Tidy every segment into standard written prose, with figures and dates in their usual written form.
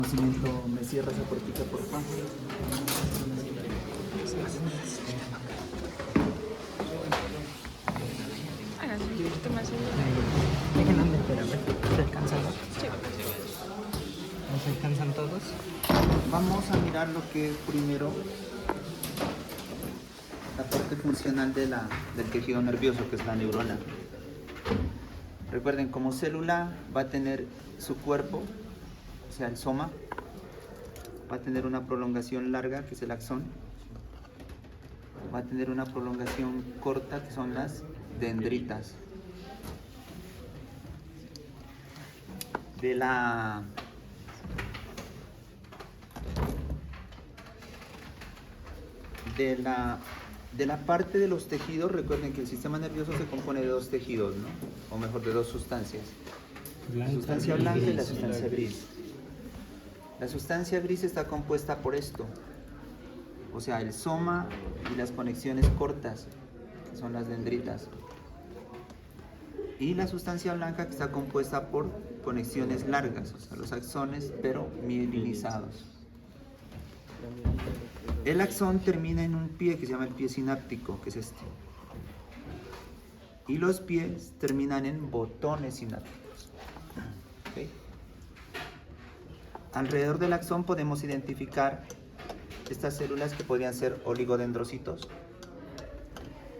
¿Me cierras esa puertita, por favor? Háganse un poquito más seguro. Déjenme, espérame. ¿Se alcanzan? Sí. ¿No se alcanzan todos? Vamos a mirar lo que es primero la parte funcional del tejido nervioso, que es la neurona. Recuerden, como célula va a tener su cuerpo, o sea, el soma, va a tener una prolongación larga, que es el axón, va a tener una prolongación corta, que son las dendritas. De la parte de los tejidos, recuerden que el sistema nervioso se compone de dos tejidos, ¿no? O mejor, de dos sustancias. La sustancia blanca y la sustancia gris. La sustancia gris está compuesta por esto, o sea, el soma y las conexiones cortas, que son las dendritas. Y la sustancia blanca, que está compuesta por conexiones largas, o sea, los axones, pero mielinizados. El axón termina en un pie que se llama el pie sináptico, que es este. Y los pies terminan en botones sinápticos. ¿Okay? Alrededor del axón podemos identificar estas células que podrían ser oligodendrocitos,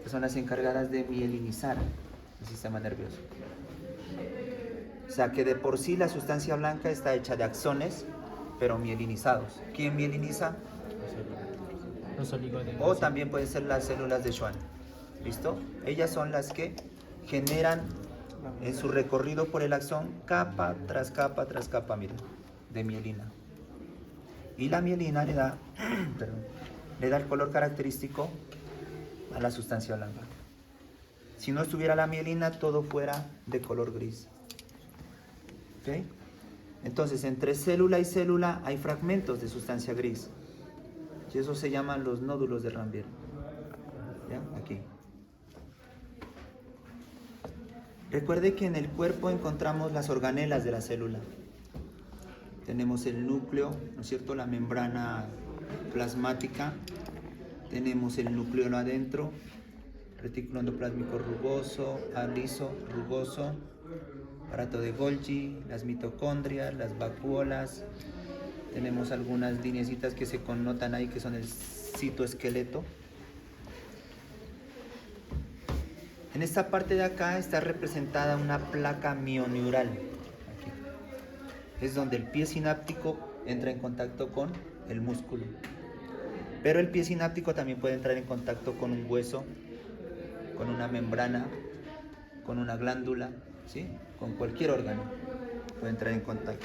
que son las encargadas de mielinizar el sistema nervioso. O sea que de por sí la sustancia blanca está hecha de axones, pero mielinizados. ¿Quién mieliniza? Los oligodendrocitos. O también pueden ser las células de Schwann. ¿Listo? Ellas son las que generan en su recorrido por el axón capa tras capa, miren, de mielina. Y la mielina le da, le da el color característico a la sustancia blanca. Si no estuviera la mielina, todo fuera de color gris. ¿Ok? Entonces, entre célula y célula hay fragmentos de sustancia gris. Y eso se llaman los nódulos de Ranvier. ¿Ya? Aquí. Recuerde que en el cuerpo encontramos las organelas de la célula. Tenemos el núcleo, ¿no es cierto? La membrana plasmática. Tenemos el núcleo adentro, retículo endoplásmico rugoso, liso, rugoso, aparato de Golgi, las mitocondrias, las vacuolas. Tenemos algunas lineecitas que se connotan ahí, que son el citoesqueleto. En esta parte de acá está representada una placa mioneural. Aquí. Es donde el pie sináptico entra en contacto con el músculo. Pero el pie sináptico también puede entrar en contacto con un hueso, con una membrana, con una glándula, ¿sí? Con cualquier órgano puede entrar en contacto.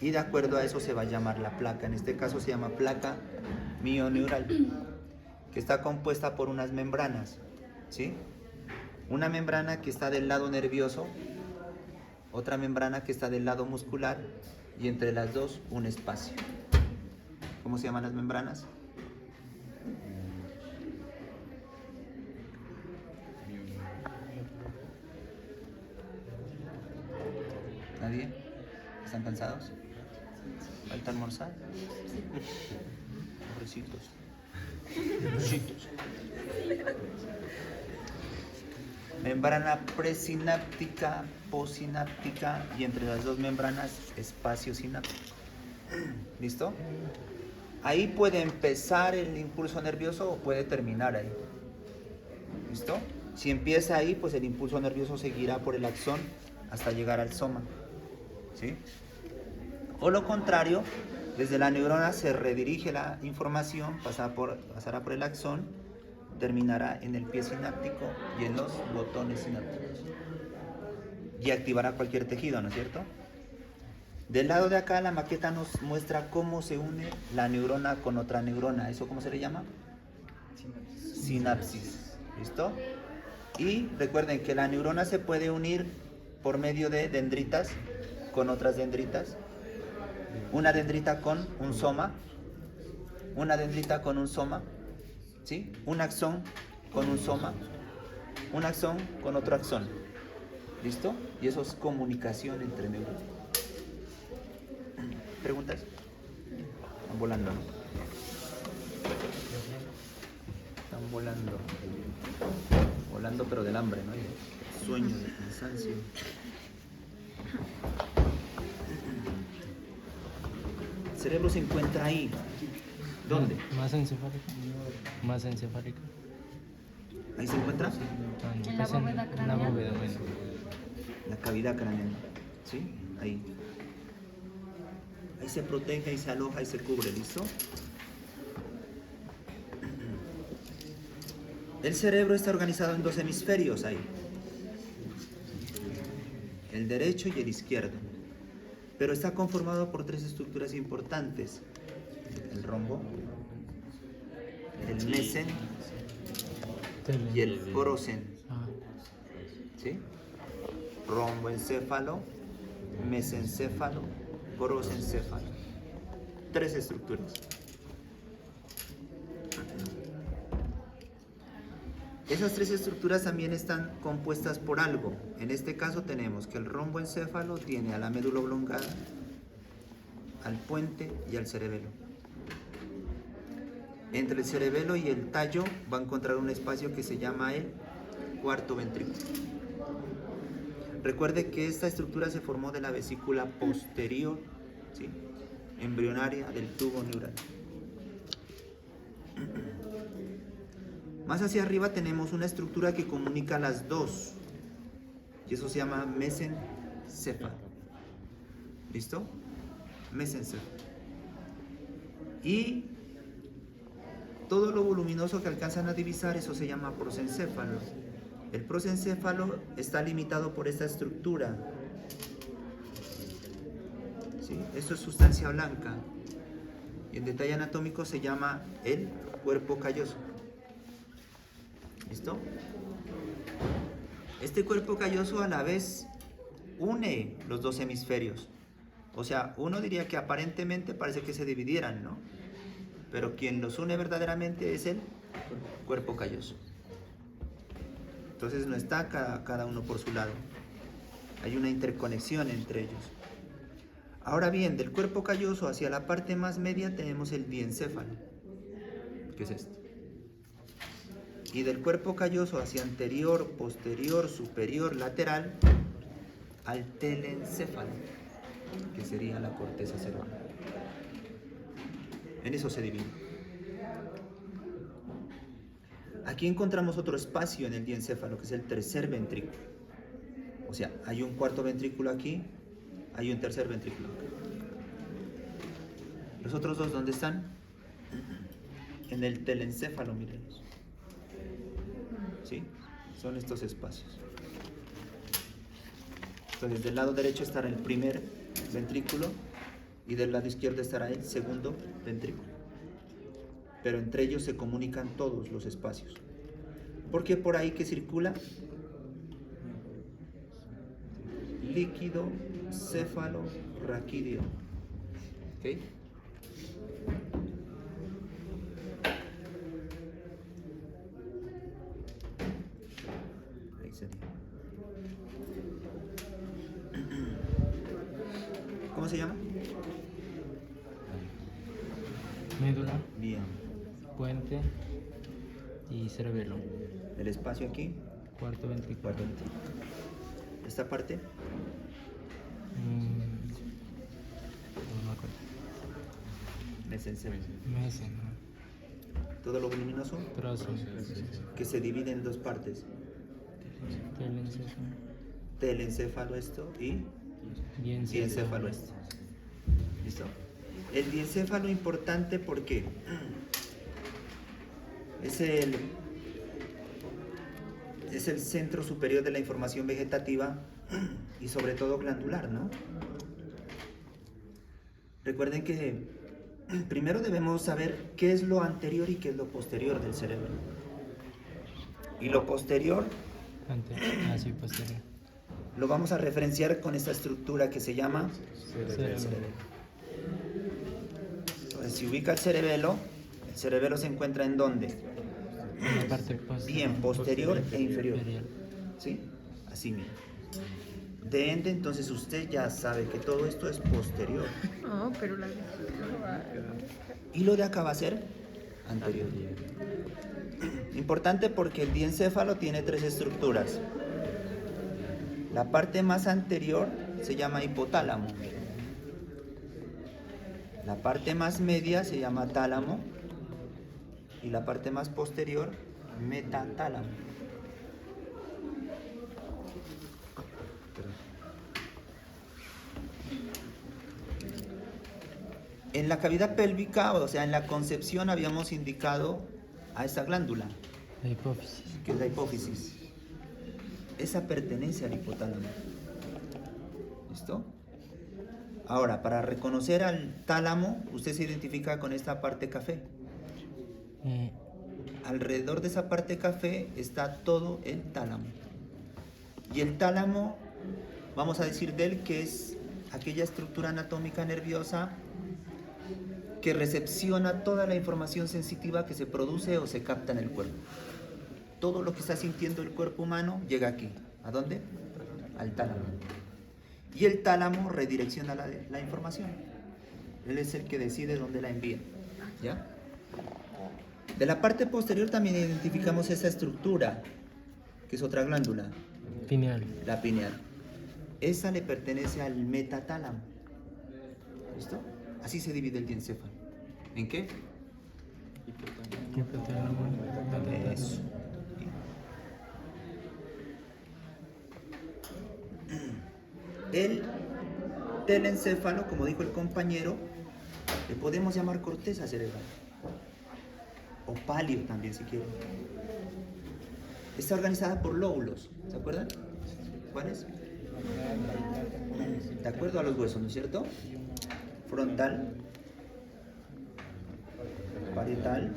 Y de acuerdo a eso se va a llamar la placa. En este caso se llama placa mioneural, que está compuesta por unas membranas, ¿sí? Una membrana que está del lado nervioso, otra membrana que está del lado muscular, y entre las dos un espacio. ¿Cómo se llaman las membranas? ¿Nadie? ¿Están cansados? ¿Falta almorzar? Pobrecitos. Pobrecitos. Membrana presináptica, postsináptica, y entre las dos membranas espacio sináptico. ¿Listo? Ahí puede empezar el impulso nervioso o puede terminar ahí. ¿Listo? Si empieza ahí, pues el impulso nervioso seguirá por el axón hasta llegar al soma. ¿Sí? O lo contrario, desde la neurona se redirige la información, pasará por el axón, terminará en el pie sináptico y en los botones sinápticos. Y activará cualquier tejido, ¿no es cierto? Del lado de acá la maqueta nos muestra cómo se une la neurona con otra neurona. ¿Eso cómo se le llama? Sinapsis. ¿Listo? Y recuerden que la neurona se puede unir por medio de dendritas con otras dendritas. Una dendrita con un soma. Una dendrita con un soma. ¿Sí? Un axón con un soma. Un axón con otro axón. ¿Listo? Y eso es comunicación entre neuronas. preguntas? Están volando, ¿no? Están volando. Volando pero del hambre, ¿no? Y sueño, de cansancio. El cerebro se encuentra ahí. ¿Dónde? Más encefálica. Más encefálica. ¿Ahí se encuentra? Ah, no, En la pues bóveda en la craneal. bóveda, bueno. La cavidad craneal. ¿Sí? Ahí. Ahí se protege, ahí se aloja, ahí se cubre, ¿listo? El cerebro está organizado en dos hemisferios ahí. El derecho y el izquierdo. Pero está conformado por tres estructuras importantes. El rombo, el mesen y el porosen. Ah, ¿Sí? Romboencéfalo, mesencéfalo, porosencéfalo. Tres estructuras. Esas tres estructuras también están compuestas por algo. En este caso tenemos que el romboencéfalo tiene a la médula oblongada, al puente y al cerebelo. Entre el cerebelo y el tallo va a encontrar un espacio que se llama el cuarto ventrículo. Recuerde que esta estructura se formó de la vesícula posterior, ¿sí?, embrionaria del tubo neural. Más hacia arriba tenemos una estructura que comunica las dos, y eso se llama mesencéfalo. ¿Listo? Mesencéfalo. Y todo lo voluminoso que alcanzan a divisar, eso se llama prosencéfalo. El prosencéfalo está limitado por esta estructura. ¿Sí? Esto es sustancia blanca. Y en detalle anatómico se llama el cuerpo calloso. ¿Listo? Este cuerpo calloso a la vez une los dos hemisferios. O sea, uno diría que aparentemente parece que se dividieran, ¿no? Pero quien los une verdaderamente es el cuerpo calloso. Entonces no está cada uno por su lado. Hay una interconexión entre ellos. Ahora bien, del cuerpo calloso hacia la parte más media tenemos el diencéfalo, que es este. Y del cuerpo calloso hacia anterior, posterior, superior, lateral, al telencéfalo, que sería la corteza cerebral. En eso se divide. Aquí encontramos otro espacio en el diencéfalo, que es el tercer ventrículo. O sea, hay un cuarto ventrículo aquí, hay un tercer ventrículo acá. Los otros dos, ¿dónde están? En el telencéfalo, mírenlos. ¿Sí? Son estos espacios. Entonces, del lado derecho estará el primer ventrículo y del lado izquierdo estará el segundo ventrículo. Pero entre ellos se comunican todos los espacios. Porque por ahí que circula líquido cefalorraquídeo. ¿Ok? Ahí sería. ¿Cómo se llama? médula, Bien. puente y cerebelo. El espacio aquí, Cuarto ventrículo. cuarto ventrículo. Esta parte, No me acuerdo. mesencéfalo. Mesen, ¿no? Todo lo voluminoso Trozo. que se divide en dos partes. Telencéfalo. Telencéfalo esto y diencéfalo esto. ¿Listo? El diencéfalo importante porque es el centro superior de la información vegetativa y sobre todo glandular, ¿no? Recuerden que primero debemos saber qué es lo anterior y qué es lo posterior del cerebro. Y lo posterior Así posterior. lo vamos a referenciar con esta estructura que se llama Cerebelo. Entonces, si ubica el cerebelo se encuentra ¿en dónde? En la parte posterior. Bien, posterior e inferior. ¿Sí? Así mismo. de ende, entonces usted ya sabe que todo esto es posterior. No, pero la... Y lo de acá va a ser anterior. Importante porque el diencéfalo tiene tres estructuras. La parte más anterior se llama hipotálamo. La parte más media se llama tálamo. Y la parte más posterior, metatálamo. En la cavidad pélvica, o sea, en la concepción habíamos indicado a esa glándula, La hipófisis. que es la hipófisis. Esa pertenece al hipotálamo. ¿Listo? Ahora, para reconocer al tálamo, usted se identifica con esta parte café. Alrededor de esa parte café está todo el tálamo. Y el tálamo, vamos a decir de él que es aquella estructura anatómica nerviosa que recepciona toda la información sensitiva que se produce o se capta en el cuerpo. Todo lo que está sintiendo el cuerpo humano llega aquí. ¿A dónde? Al tálamo. Y el tálamo redirecciona la información. Él es el que decide dónde la envía. ¿Ya? De la parte posterior también identificamos esa estructura, que es otra glándula, Pineal. la pineal. Esa le pertenece al metatálamo. ¿Listo? Así se divide el diencéfalo. ¿En qué? Hipotálamo. Eso. El telencéfalo, como dijo el compañero, le podemos llamar corteza cerebral. O palio también, si quieren. Está organizada por lóbulos, ¿se acuerdan? ¿Cuáles? De acuerdo a los huesos, ¿no es cierto? Frontal, parietal,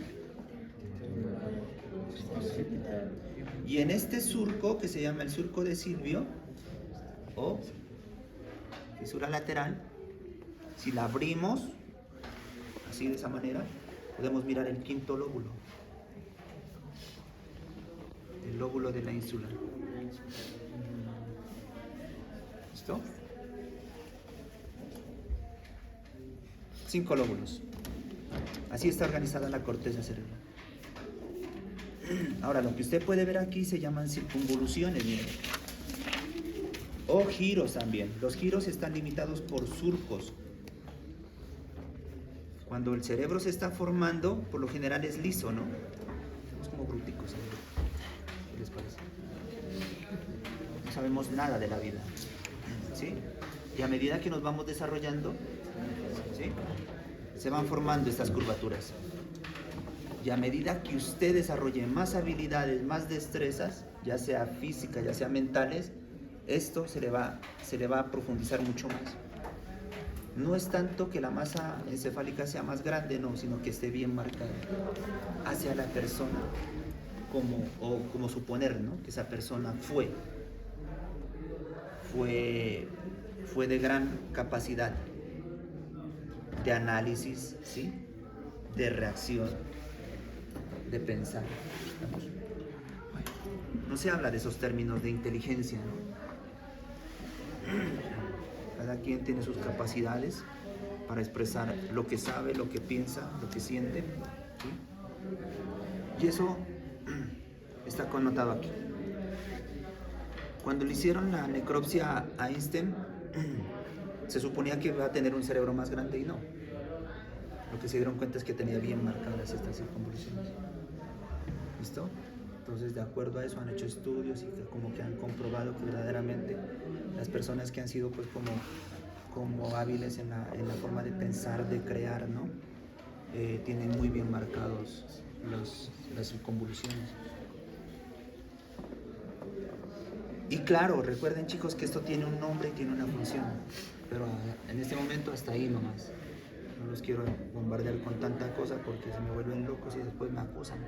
y en este surco, que se llama el surco de Silvio, o fisura lateral, si la abrimos, así de esa manera, podemos mirar el quinto lóbulo, el lóbulo de la ínsula. ¿Listo? 5 lóbulos. Así está organizada la corteza cerebral. Ahora, lo que usted puede ver aquí se llaman circunvoluciones, miren. O giros también. Los giros están limitados por surcos. Cuando el cerebro se está formando, por lo general es liso, ¿no? Somos como bruticos. ¿Qué les parece? No sabemos nada de la vida, ¿sí? Y a medida que nos vamos desarrollando, ¿sí?, se van formando estas curvaturas. Y a medida que usted desarrolle más habilidades, más destrezas, ya sea físicas, ya sea mentales, esto se le va a profundizar mucho más. No es tanto que la masa encefálica sea más grande, no, sino que esté bien marcada hacia la persona, como suponer, ¿no?, que esa persona fue de gran capacidad de análisis, ¿sí?, de reacción, de pensar. No se habla de esos términos de inteligencia, ¿no? Cada quien tiene sus capacidades para expresar lo que sabe, lo que piensa, lo que siente, ¿sí? Y eso está connotado aquí. Cuando le hicieron la necropsia a Einstein, se suponía que iba a tener un cerebro más grande y no. Lo que se dieron cuenta es que tenía bien marcadas estas circunvoluciones. ¿Listo? Entonces, de acuerdo a eso, han hecho estudios y como que han comprobado que verdaderamente las personas que han sido pues como hábiles en la forma de pensar, de crear, ¿no?, tienen muy bien marcados las circunvoluciones. Y claro, recuerden, chicos, que esto tiene un nombre y tiene una función, pero en este momento hasta ahí nomás. No los quiero bombardear con tanta cosa porque se me vuelven locos y después me acusan.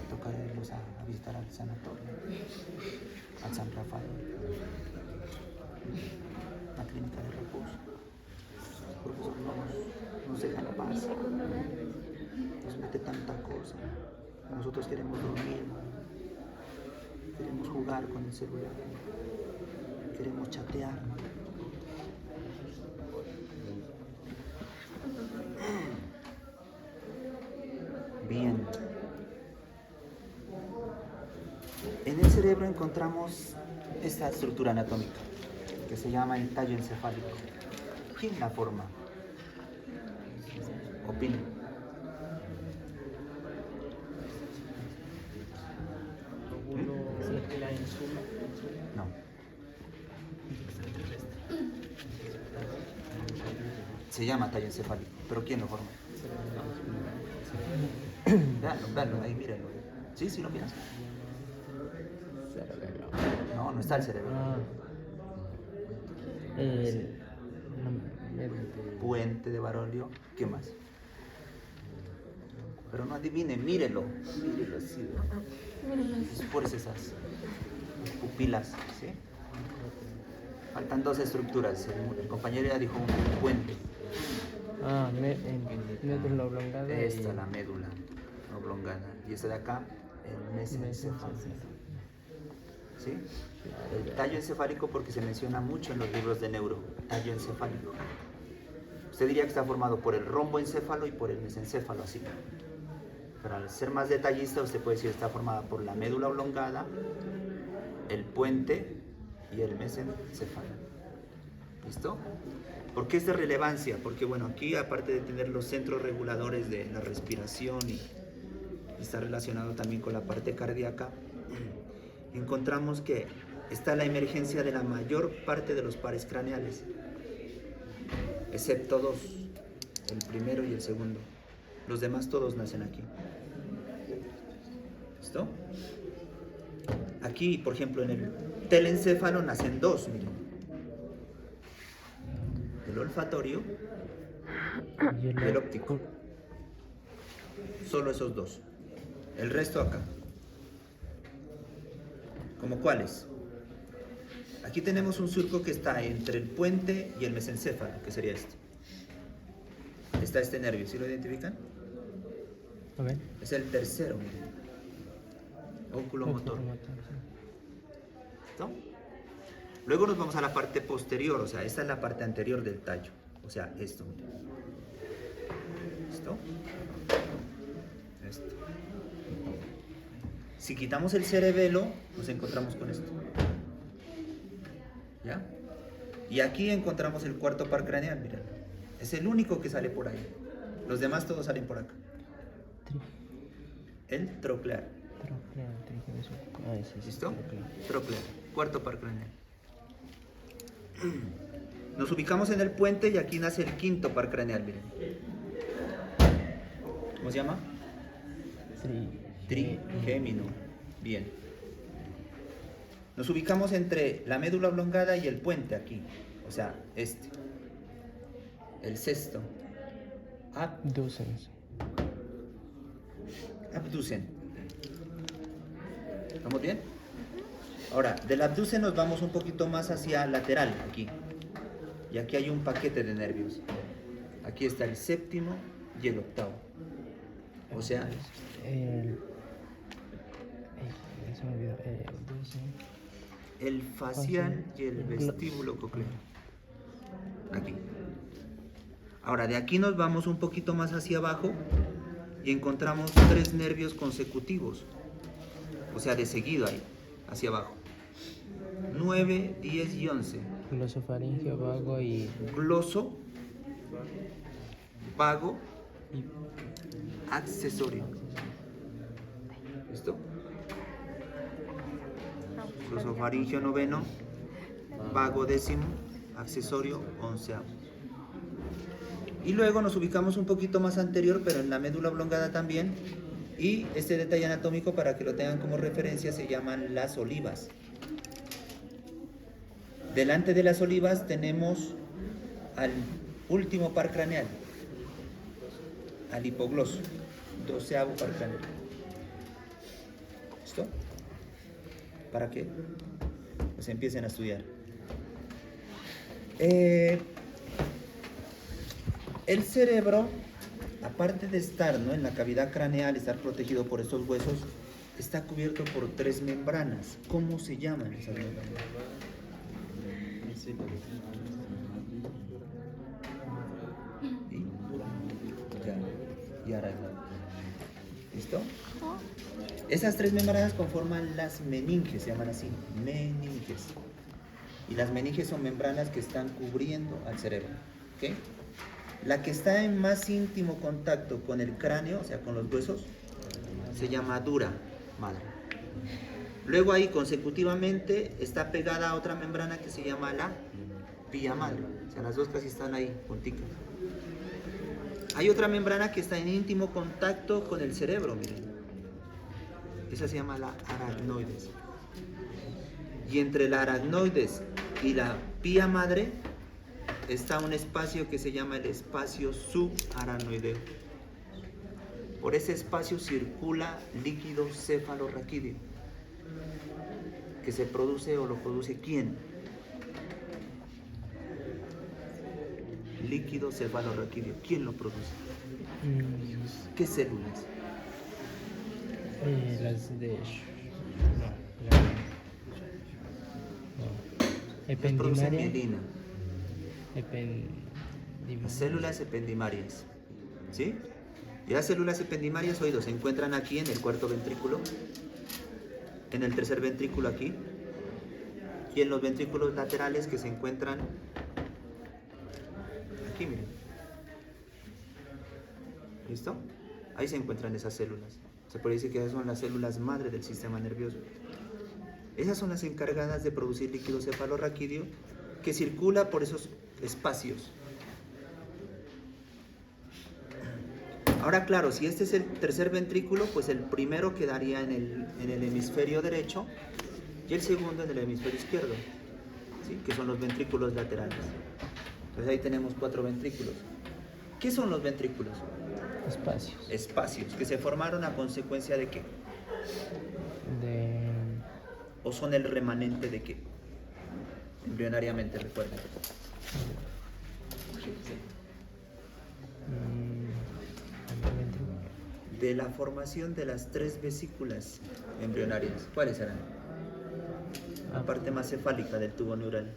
Tocará irlos a visitar al sanatorio, al San Rafael, la clínica de reposo, porque eso no nos deja en paz, nos mete tanta cosa. Nosotros queremos dormir, queremos jugar con el celular, queremos chatear. Bien. En el cerebro encontramos esta estructura anatómica que se llama el tallo encefálico. ¿Quién la forma? Opinen. No. Se llama tallo encefálico, pero ¿quién lo forma? Veanlo, ahí mírenlo. Sí, sí lo miras. No, no está el cerebro. Ah, el, Puente de Barolio, ¿qué más? Pero no adivinen, mírelo así. Es por esas pupilas, ¿sí? Faltan dos estructuras. El compañero ya dijo un puente. médula oblongada. Esta, la médula oblongada. Y esta de acá, el mesencéfalo. ¿Sí? El tallo encefálico porque se menciona mucho en los libros de neuro. Tallo encefálico. Usted diría que está formado por el romboencéfalo y por el mesencéfalo, así. Pero al ser más detallista, usted puede decir que está formada por la médula oblongada, el puente y el mesencéfalo. ¿Listo? ¿Por qué es de relevancia? Porque, bueno, aquí, aparte de tener los centros reguladores de la respiración y está relacionado también con la parte cardíaca, encontramos que está la emergencia de la mayor parte de los pares craneales, excepto dos, el primero y el segundo. Los demás todos nacen aquí. ¿Listo? Aquí, por ejemplo, en el telencéfalo nacen dos, miren. El olfatorio y el óptico. Solo esos dos. El resto acá. ¿Cómo cuáles? Aquí tenemos un surco que está entre el puente y el mesencéfalo, que sería este. Está este nervio, ¿sí lo identifican? Okay. Es el tercero, miren. Oculomotor. ¿Listo? Luego nos vamos a la parte posterior, o sea, esta es la parte anterior del tallo. O sea, esto, miren. ¿Listo? Esto. Si quitamos el cerebelo, nos encontramos con esto. ¿Ya? Y aquí encontramos el cuarto par craneal, miren. Es el único que sale por ahí. Los demás todos salen por acá. El troclear. ¿Listo? Troclear. Cuarto par craneal. Nos ubicamos en el puente y aquí nace el quinto par craneal, miren. ¿Cómo se llama? Trigémino. Bien. Nos ubicamos entre la médula oblongada y el puente aquí. O sea, este. El sexto. Abducen. ¿Estamos bien? Ahora, del abducen nos vamos un poquito más hacia lateral, aquí. Y aquí hay un paquete de nervios. Aquí está el séptimo y el octavo. O sea, el facial y el vestíbulo coclear. Aquí. Ahora, de aquí nos vamos un poquito más hacia abajo y encontramos tres nervios consecutivos. O sea, de seguido ahí, hacia abajo. 9, 10 y 11. Glosofaringeo, vago y... Gloso, vago, accesorio. ¿Listo? Glosofaringeo noveno, vago décimo, accesorio onceavo. Y luego nos ubicamos un poquito más anterior, pero en la médula oblongada también. Y este detalle anatómico, para que lo tengan como referencia, se llaman las olivas. Delante de las olivas tenemos al último par craneal, al hipogloso, 12avo par craneal. ¿Listo? ¿Para qué? Pues empiecen a estudiar. El cerebro, aparte de estar, ¿no?, en la cavidad craneal, estar protegido por estos huesos, está cubierto por tres membranas. ¿Cómo se llaman esas membranas? Y aranóides. ¿Listo? Esas tres membranas conforman las meninges, se llaman así, meninges. Y las meninges son membranas que están cubriendo al cerebro. ¿Ok? La que está en más íntimo contacto con el cráneo, o sea, con los huesos, se llama dura madre. Luego ahí consecutivamente está pegada a otra membrana que se llama la pía madre. O sea, las dos casi están ahí, junticas. Hay otra membrana que está en íntimo contacto con el cerebro, miren. Esa se llama la aracnoides. Y entre la aracnoides y la pía madre está un espacio que se llama el espacio subaracnoideo. Por ese espacio circula líquido cefalorraquídeo, que se produce o lo produce ¿quién? Líquido cefalorraquídeo. ¿Quién lo produce? ¿Qué células? Las de... No, Las produce ependimaria. mielina. Ependimaria. Las células ependimarias. ¿Sí? Y las células ependimarias, oídos, se encuentran aquí en el cuarto ventrículo, en el tercer ventrículo aquí, y en los ventrículos laterales que se encuentran aquí, miren. ¿Listo? Ahí se encuentran esas células. Se puede decir que esas son las células madre del sistema nervioso. Esas son las encargadas de producir líquido cefalorraquídeo que circula por esos espacios. Ahora, claro, si este es el tercer ventrículo, pues el primero quedaría en el hemisferio derecho y el segundo en el hemisferio izquierdo, ¿sí? Que son los ventrículos laterales. Entonces ahí tenemos 4 ventrículos. ¿Qué son los ventrículos? Espacios. Espacios que se formaron a consecuencia de qué. ¿O son el remanente de qué? Embrionariamente, recuerden. De la formación de las 3 vesículas embrionarias. ¿Cuáles serán? La parte más cefálica del tubo neural.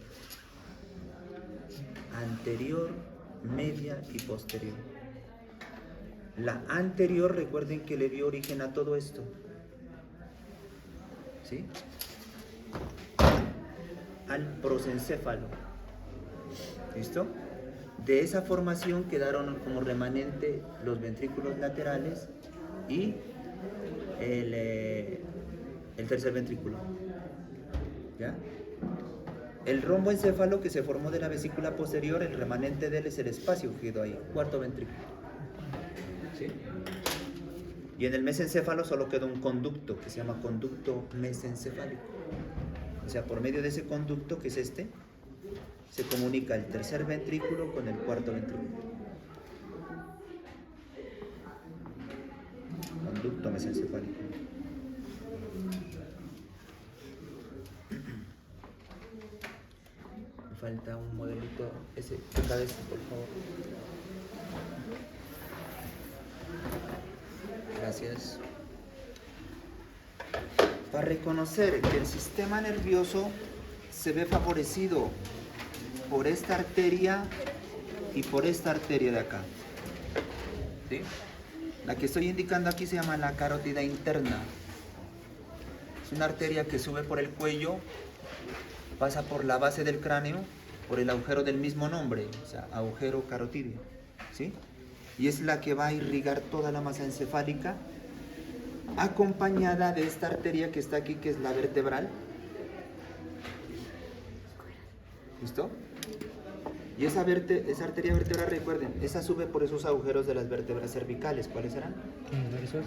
Anterior, media y posterior. La anterior, recuerden que le dio origen a todo esto. ¿Sí? Al prosencéfalo. ¿Listo? De esa formación quedaron como remanente los ventrículos laterales y el tercer ventrículo. ¿Ya? El romboencéfalo que se formó de la vesícula posterior, el remanente de él es el espacio que quedó ahí, cuarto ventrículo. ¿Sí? Y en el mesencéfalo solo quedó un conducto que se llama conducto mesencefálico. O sea, por medio de ese conducto, que es este, se comunica el tercer ventrículo con el cuarto ventrículo. Conducto mesencefálico. Me falta un modelito, ese, toca de este, por favor. Gracias. Para reconocer que el sistema nervioso se ve favorecido por esta arteria y por esta arteria de acá. ¿Sí? La que estoy indicando aquí se llama la carótida interna. Es una arteria que sube por el cuello, pasa por la base del cráneo, por el agujero del mismo nombre, o sea, agujero carotídeo. ¿Sí? Y es la que va a irrigar toda la masa encefálica, acompañada de esta arteria que está aquí, que es la vertebral. ¿Listo? Y esa arteria vertebral, recuerden, esa sube por esos agujeros de las vértebras cervicales. ¿Cuáles serán? ¿Transversos?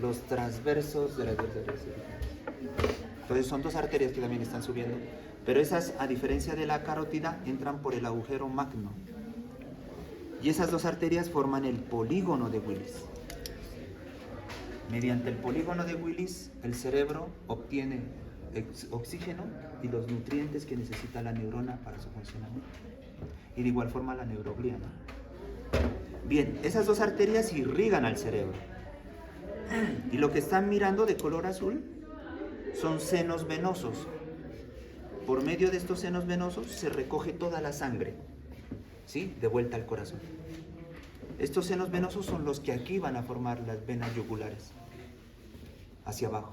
Los transversos de las vértebras cervicales. Entonces son 2 arterias que también están subiendo, pero esas, a diferencia de la carótida, entran por el agujero magno. Y esas 2 arterias forman el polígono de Willis. Mediante el polígono de Willis, el cerebro obtiene oxígeno y los nutrientes que necesita la neurona para su funcionamiento. Y de igual forma la neuroglía, ¿no? Bien, esas 2 arterias irrigan al cerebro. Y lo que están mirando de color azul son senos venosos. Por medio de estos senos venosos se recoge toda la sangre, ¿sí? De vuelta al corazón. Estos senos venosos son los que aquí van a formar las venas yugulares, hacia abajo.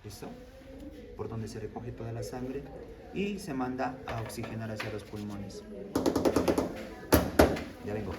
¿Listo? Por donde se recoge toda la sangre y se manda a oxigenar hacia los pulmones. Ya vengo.